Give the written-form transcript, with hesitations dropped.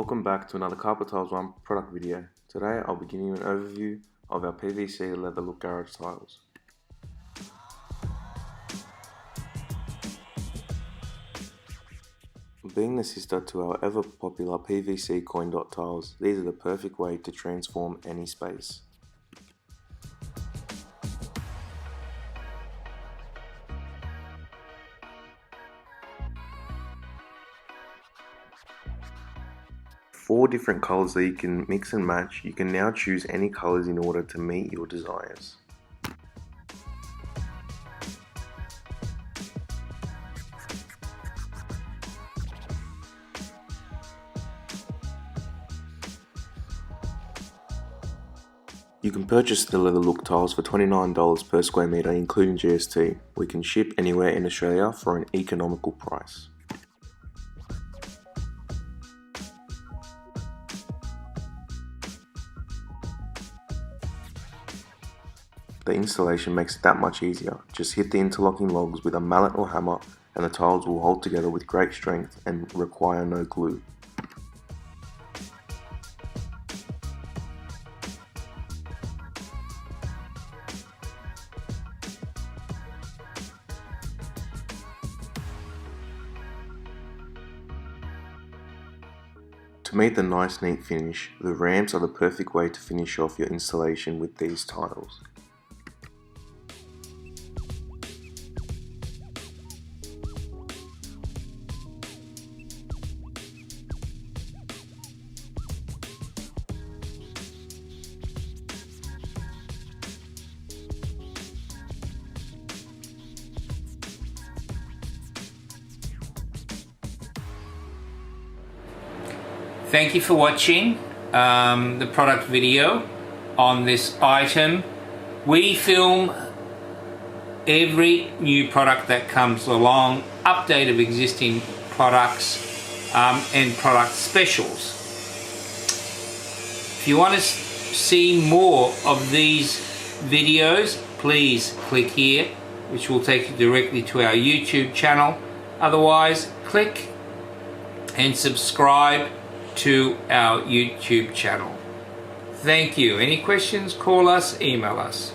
Welcome back to another Carpet Tiles1 product video. Today I'll be giving you an overview of our PVC leather look garage tiles. Being the sister to our ever popular PVC coin dot tiles, these are the perfect way to transform any space. Four different colours that you can mix and match. You can now choose any colours in order to meet your desires. You can purchase the leather look tiles for $29 per square metre including GST. We can ship anywhere in Australia for an economical price. The installation makes it that much easier. Just hit the interlocking lugs with a mallet or hammer and the tiles will hold together with great strength and require no glue. To meet the nice neat finish, the ramps are the perfect way to finish off your installation with these tiles. Thank you for watching the product video on this item. We film every new product that comes along, update of existing products and product specials. If you want to see more of these videos, please click here, which will take you directly to our YouTube channel. Otherwise, click and subscribe to our YouTube channel. Thank you. Any questions, call us, email us.